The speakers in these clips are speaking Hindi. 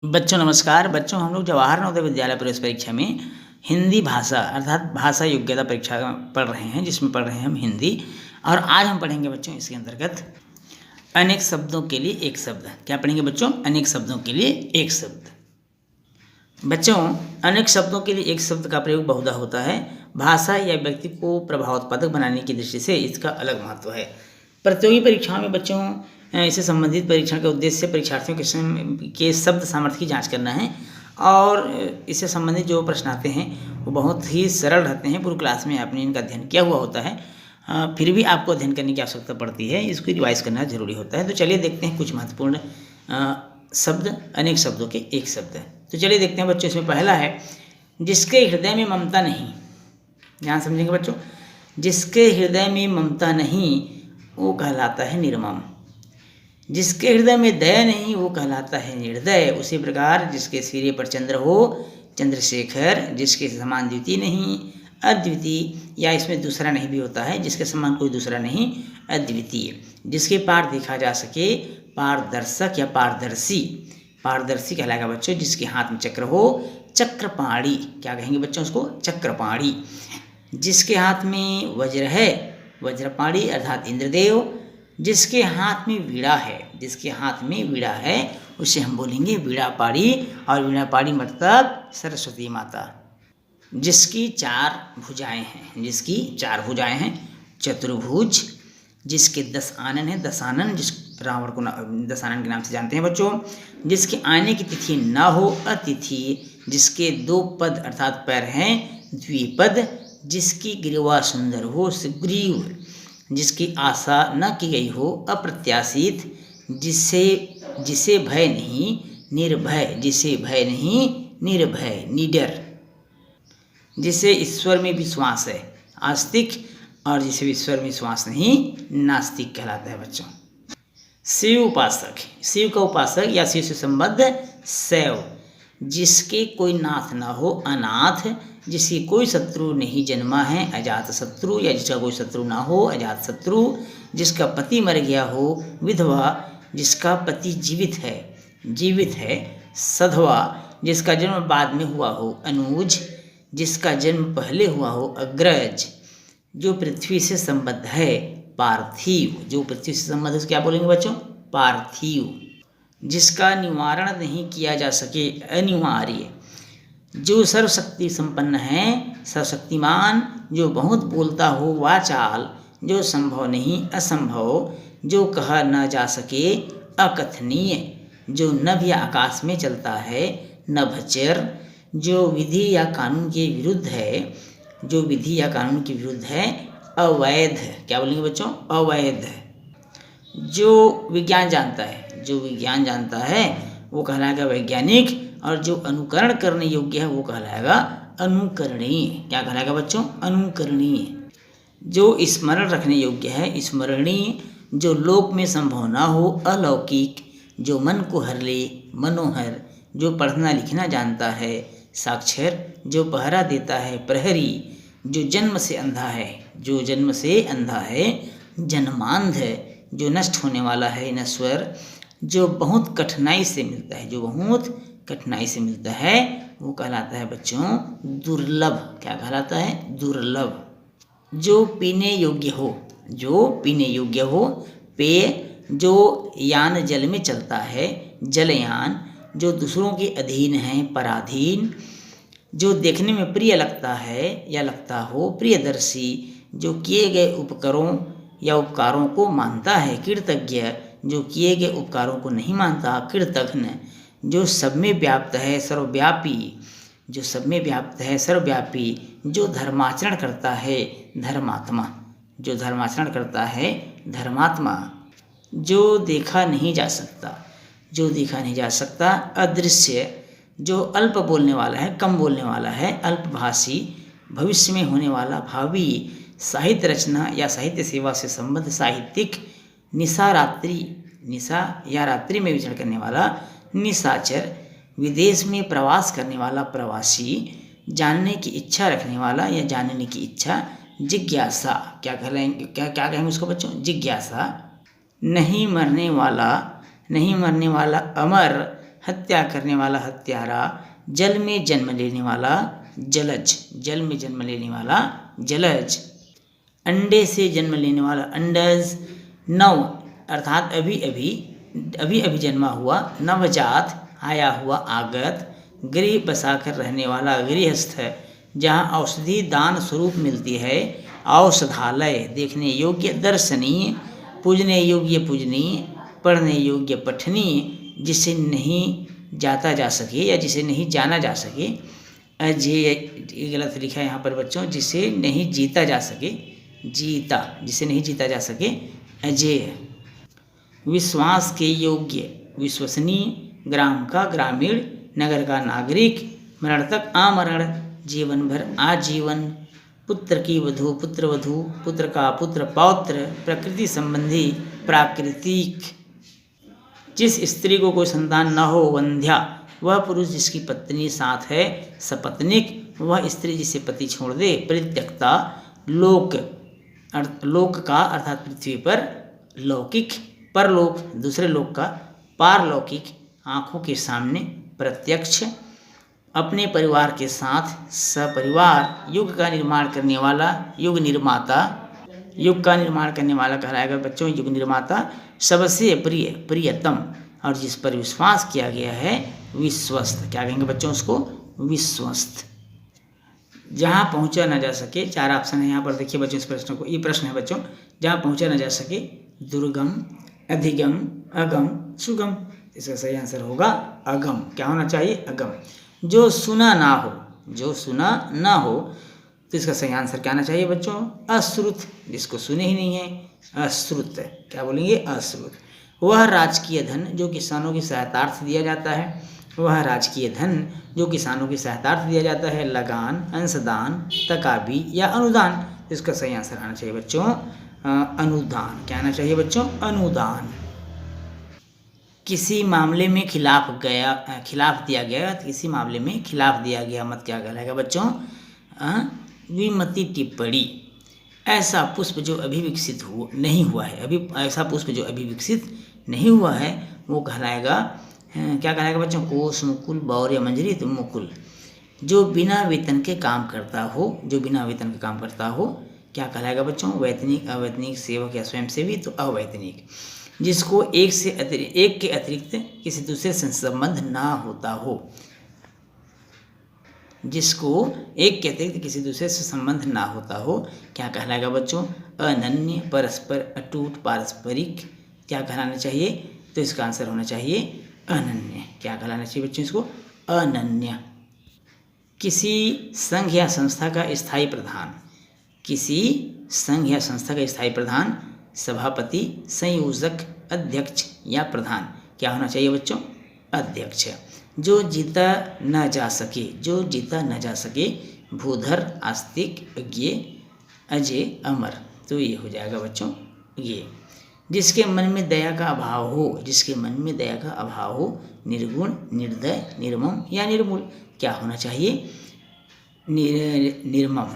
बच्चों नमस्कार। बच्चों हम लोग जवाहर नवोदय विद्यालय प्रवेश परीक्षा में हिंदी भाषा अर्थात भाषा योग्यता परीक्षा पढ़ रहे हैं, जिसमें पढ़ रहे हैं हम हिंदी। और आज हम पढ़ेंगे बच्चों इसके अंतर्गत अनेक शब्दों के लिए एक शब्द। क्या पढ़ेंगे बच्चों? अनेक शब्दों के लिए एक शब्द। बच्चों, अनेक शब्दों के लिए एक शब्द का प्रयोग बहुधा होता है। भाषा या व्यक्ति को प्रभावोत्पादक बनाने की दृष्टि से इसका अलग महत्व है। प्रतियोगी परीक्षाओं में बच्चों इससे संबंधित परीक्षण का उद्देश्य परीक्षार्थियों के शब्द सामर्थ्य की जांच करना है। और इससे संबंधित जो प्रश्न आते हैं वो बहुत ही सरल रहते हैं। पूरी क्लास में आपने इनका अध्ययन किया हुआ होता है, फिर भी आपको अध्ययन करने की आवश्यकता पड़ती है, इसको रिवाइज करना जरूरी होता है। तो चलिए देखते हैं कुछ महत्वपूर्ण शब्द, अनेक शब्दों के एक शब्द। तो चलिए देखते हैं बच्चों, इसमें पहला है जिसके हृदय में ममता नहीं। ध्यान समझेंगे बच्चों, जिसके हृदय में ममता नहीं वो कहलाता है निर्मम। जिसके हृदय में दया नहीं वो कहलाता है निर्दय। उसी प्रकार जिसके सिरे पर चंद्र हो चंद्रशेखर, जिसके समान द्वितीय नहीं अद्वितीय, या इसमें दूसरा नहीं भी होता है, जिसके समान कोई दूसरा नहीं अद्वितीय। जिसके पार देखा जा सके पारदर्शक या पारदर्शी। पारदर्शी कहलाएगा बच्चों जिसके हाथ में चक्र हो चक्रपाणी। क्या कहेंगे बच्चों उसको? चक्रपाणी। जिसके हाथ में वज्र है वज्रपाणी अर्थात इंद्रदेव। जिसके हाथ में वीणा है, जिसके हाथ में वीणा है उसे हम बोलेंगे वीणापाणी, और वीणापाणी मतलब सरस्वती माता। जिसकी चार भुजाएं हैं, जिसकी चार भुजाएं हैं चतुर्भुज। जिसके 10 आनन है दशानन, जिस रावण को दशानन के नाम से जानते हैं बच्चों। जिसके आने की तिथि न हो अतिथि। जिसके 2 पद अर्थात पैर हैं द्विपद। जिसकी गिरवा सुंदर हो सुग्रीव। जिसकी आशा न की गई हो अप्रत्याशित। जिसे भय नहीं निर्भय, जिसे भय नहीं निर्भय निडर। जिसे ईश्वर में विश्वास है आस्तिक, और जिसे ईश्वर में विश्वास नहीं नास्तिक कहलाता है बच्चों। शिव उपासक, शिव का उपासक या शिव से संबद्ध शैव। जिसके कोई नाथ न हो अनाथ। जिसकी कोई शत्रु नहीं जन्मा है अजात शत्रु, या जिसका कोई शत्रु ना हो अजात शत्रु। जिसका पति मर गया हो विधवा। जिसका पति जीवित है सधवा। जिसका जन्म बाद में हुआ हो अनुज। जिसका जन्म पहले हुआ हो अग्रज। जो पृथ्वी से संबद्ध है पार्थिव। जो पृथ्वी से संबद्ध है क्या बोलेंगे बच्चों? पार्थिव। जिसका निवारण नहीं किया जा सके अनिवार्य। जो सर्वशक्ति संपन्न है सर्वशक्तिमान। जो बहुत बोलता हो वाचाल। जो संभव नहीं असंभव। जो कहा न जा सके अकथनीय। जो नभ या आकाश में चलता है नभचर। जो विधि या कानून के विरुद्ध है, जो विधि या कानून के विरुद्ध है अवैध। क्या बोलेंगे बच्चों? अवैध। जो विज्ञान जानता है, जो विज्ञान जानता है वो कहलाएगा वैज्ञानिक, और जो अनुकरण करने योग्य है वो कहलाएगा अनुकरणीय। क्या कहलाएगा बच्चों? अनुकरणीय। जो स्मरण रखने योग्य है स्मरणीय। जो लोक में संभव ना हो अलौकिक। जो मन को हर ले मनोहर। जो पढ़ना लिखना जानता है साक्षर। जो पहरा देता है प्रहरी। जो जन्म से अंधा है, जो जन्म से अंधा है जन्मांध। जो नष्ट होने वाला है नश्वर। जो बहुत कठिनाई से मिलता है, जो बहुत कठिनाई से मिलता है वो कहलाता है बच्चों दुर्लभ। क्या कहलाता है? दुर्लभ। जो पीने योग्य हो, जो पीने योग्य हो पेय। जो यान जल में चलता है जलयान। जो दूसरों के अधीन है पराधीन। जो देखने में प्रिय लगता है या लगता हो प्रियदर्शी। जो किए गए उपकरों या उपकारों को मानता है कृतज्ञ। जो किए गए उपकारों को नहीं मानता कृतघ्न। जो सब में व्याप्त है सर्वव्यापी। जो सब में व्याप्त है सर्वव्यापी। जो धर्माचरण करता है धर्मात्मा। जो धर्माचरण करता है धर्मात्मा। जो देखा नहीं जा सकता, जो देखा नहीं जा सकता अदृश्य। जो अल्प बोलने वाला है कम बोलने वाला है अल्पभाषी। भविष्य में होने वाला भावी। साहित्य रचना या साहित्य सेवा से संबद्ध साहित्यिक। निशा रात्रि, निशा या रात्रि में विचरण करने वाला निशाचर। विदेश में प्रवास करने वाला प्रवासी। जानने की इच्छा रखने वाला या जानने की इच्छा जिज्ञासा। क्या कहेंगे उसको बच्चों? जिज्ञासा। नहीं मरने वाला अमर हत्या करने वाला हत्यारा, जल में जन्म लेने वाला जलज, जल में जन्म लेने वाला जलज, अंडे से जन्म लेने वाला अंडज, नव अर्थात अभी अभी जन्मा हुआ, नवजात आया हुआ आगत, गृह बसाकर रहने वाला गृहस्थ, जहाँ औषधि दान स्वरूप मिलती है, औषधालय देखने योग्य, दर्शनीय पूजने योग्य पूजनीय, पढ़ने योग्य पठनीय, जिसे नहीं जाता जा सके या जिसे नहीं जाना जा सके, अजेय गलत लिखा है यहाँ पर बच्चों, जिसे नहीं जीता जा सके, जीता जिसे नहीं जीता जा सके, अजेय, विश्वास के योग्य विश्वसनीय, ग्राम का ग्रामीण, नगर का नागरिक, मरण तक आमरण, जीवन भर आजीवन, पुत्र की वधू पुत्रवधू, पुत्र का पुत्र पौत्र, प्रकृति संबंधी प्राकृतिक, जिस स्त्री को कोई संतान न हो वंध्या, वह पुरुष जिसकी पत्नी साथ है, सपत्निक, वह स्त्री जिसे पति छोड़ दे, परित्यक्ता, लोक लोक का अर्थात पृथ्वी पर, लौकिक, परलोक दूसरे लोक का, पारलौकिक आँखों के सामने, प्रत्यक्ष, अपने परिवार के साथ, सपरिवार, युग का निर्माण करने वाला, युग निर्माता, युग का निर्माण करने वाला कहलाएगा बच्चों युग निर्माता, सबसे प्रिय प्रियतम, और जिस पर विश्वास किया गया है विश्वस्त, क्या कहेंगे बच्चों उसको, विश्वस्त, जहाँ पहुँचा न जा सके, चार ऑप्शन है यहाँ पर देखिए बच्चों इस प्रश्न को, ये प्रश्न है बच्चों, जहाँ पहुँचा न जा सके, दुर्गम, अधिगम, अगम, सुगम, इसका सही आंसर होगा अगम, क्या होना चाहिए अगम, जो सुना ना हो, जो सुना ना हो, तो इसका सही आंसर क्या आना चाहिए बच्चों, अश्रुत, जिसको सुने ही नहीं है अश्रुत, क्या बोलेंगे अश्रुत, वह राजकीय धन जो किसानों की सहायतार्थ दिया जाता है, वह राजकीय धन जो किसानों की सहायतार्थ दिया जाता है, लगान, अंशदान, तकाबी या अनुदान, इसका सही आंसर आना चाहिए बच्चों अनुदान, क्या आना चाहिए बच्चों अनुदान, किसी मामले में खिलाफ दिया गया, तो किसी मामले में खिलाफ दिया गया मत क्या कहलाएगा बच्चों, विमति टिप्पणी, ऐसा पुष्प जो अभी विकसित नहीं हुआ है, अभी ऐसा पुष्प जो अभी विकसित नहीं हुआ है वो कहलाएगा क्या कहलाएगा बच्चों, कोस, मुकुल, बौर या मंजरी, तो मुकुल, जो बिना वेतन के काम करता हो, जो बिना वेतन के काम करता हो क्या कहलाएगा बच्चों, वैतनिक, अवैतनिक, सेवक या स्वयंसेवी, तो अवैतनिक, जिसको एक के अतिरिक्त किसी दूसरे से संबंध ना होता हो, जिसको एक के अतिरिक्त किसी दूसरे से संबंध ना होता हो, क्या कहलाएगा बच्चों, अनन्य, परस्पर, अटूट, पारस्परिक, क्या कहलाना चाहिए, तो इसका आंसर होना चाहिए अनन्य, क्या कहलाना चाहिए बच्चों इसको अनन्य, किसी संघ या संस्था का स्थायी प्रधान, किसी संघ या संस्था का स्थायी प्रधान, सभापति, संयोजक, अध्यक्ष या प्रधान, क्या होना चाहिए बच्चों अध्यक्ष, जो जीता न जा सके, जो जीता न जा सके, भूधर, आस्तिक, अज्ञे, अजय, अमर, तो ये हो जाएगा बच्चों ये, जिसके मन में दया का अभाव हो, जिसके मन में दया का अभाव हो, निर्गुण, निर्दय, निर्मम या निर्मूल, क्या होना चाहिए निर्मम,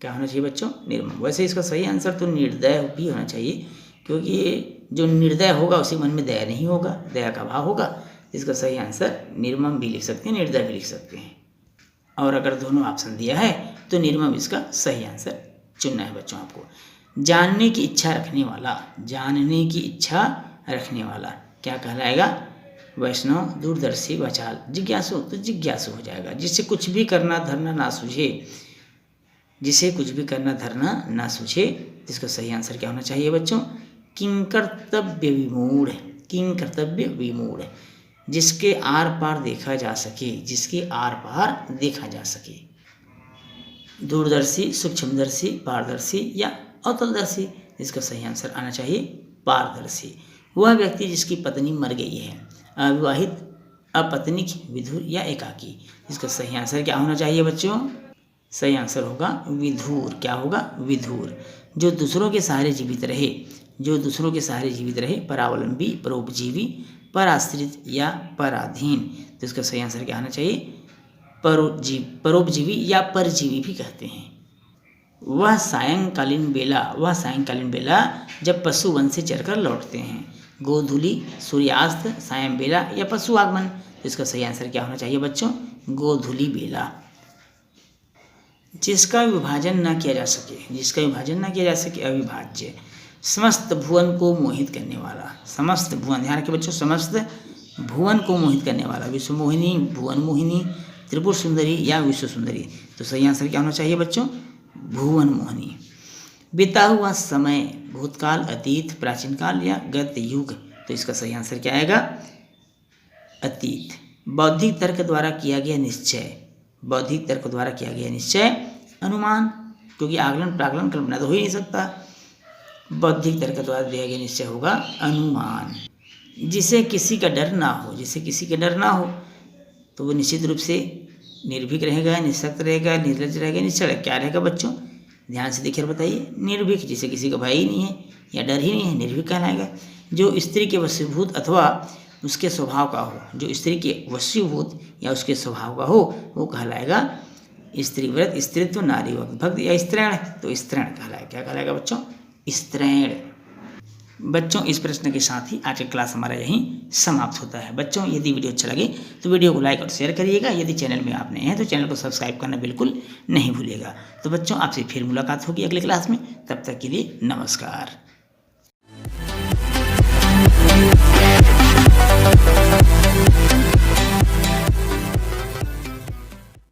क्या होना चाहिए बच्चों निर्मम, वैसे इसका सही आंसर तो निर्दय भी होना चाहिए, क्योंकि जो निर्दय होगा उसी मन में दया नहीं होगा, दया का अभाव होगा, इसका सही आंसर निर्मम भी लिख सकते हैं, निर्दय भी लिख सकते हैं, और अगर दोनों ऑप्शन दिया है तो निर्मम इसका सही आंसर चुनना है बच्चों आपको, जानने की इच्छा रखने वाला, जानने की इच्छा रखने वाला क्या कहलाएगा, वैष्णव, दूरदर्शी, वाचाल, जिज्ञासु, तो जिज्ञासु हो जाएगा, जिससे कुछ भी करना धरना ना सूझे, जिसे कुछ भी करना धरना ना सूझे, इसका सही आंसर क्या होना चाहिए बच्चों, किंकर्तव्य विमूढ़, किंकर्तव्य विमूढ़, जिसके आर पार देखा जा सके, जिसके आर पार देखा जा सके, दूरदर्शी, सूक्ष्मदर्शी, पारदर्शी या अतलदर्शी, इसका सही आंसर आना चाहिए पारदर्शी, वह व्यक्ति जिसकी पत्नी मर गई है, अविवाहित, अपत्निक, विधुर या एकाकी, इसका सही आंसर क्या होना चाहिए बच्चों, सही आंसर होगा विधुर, क्या होगा विधुर, जो दूसरों के सहारे जीवित रहे, जो दूसरों के सहारे जीवित रहे, परावलंबी, परोपजीवी, पराश्रित या पराधीन, तो इसका सही आंसर क्या आना चाहिए परोपजीवी या परजीवी भी कहते हैं, वह सायंकालीन बेला जब पशु वन से चरकर लौटते हैं। गोधूलि, सूर्यास्त, सायं बेला या पशु आगमन। तो इसका सही आंसर क्या होना चाहिए बच्चों? गोधूलि बेला। जिसका विभाजन न किया जा सके, अविभाज्य। समस्त भुवन को मोहित करने वाला, समस्त भुवन, ध्यान रखिए बच्चों, समस्त भुवन को मोहित करने वाला। विश्व मोहिनी, भुवन मोहिनी, त्रिपुर सुंदरी या विश्व सुंदरी। तो सही आंसर क्या होना चाहिए बच्चों? भुवन मोहिनी। बीता हुआ समय, भूतकाल, अतीत, प्राचीन काल या गत युग। तो इसका सही आंसर क्या आएगा? अतीत। बौद्धिक तर्क द्वारा किया गया निश्चय, अनुमान, क्योंकि आकलन प्राकलन कल्पना तो हो ही नहीं सकता। बौद्धिक तर्क द्वारा दिया गया निश्चय होगा अनुमान। जिसे किसी का डर ना हो तो वो निश्चित रूप से निर्भीक रहेगा, निःशक्त रहेगा, निर्लज्ज रहेगा, निश्चल। क्या रहेगा बच्चों? ध्यान से देखिए और बताइए। निर्भीक, जिसे किसी का भय ही नहीं है या डर ही नहीं है, निर्भीक कहलाएगा। जो स्त्री के वशीभूत अथवा उसके स्वभाव का हो, वो कहलाएगा स्त्रीव्रत, स्त्रीत्व, नारी भक्त या स्त्रैण। तो स्त्रैण कहलाएगा। क्या कहलाएगा बच्चों? स्त्रैण। बच्चों, इस प्रश्न के साथ ही आज का क्लास हमारा यहीं समाप्त होता है। बच्चों, यदि वीडियो अच्छा लगे तो वीडियो को लाइक और शेयर करिएगा। यदि चैनल में आप नए हैं तो चैनल को सब्सक्राइब करना बिल्कुल नहीं भूलिएगा। तो बच्चों, आपसे फिर मुलाकात होगी अगले क्लास में। तब तक के लिए नमस्कार।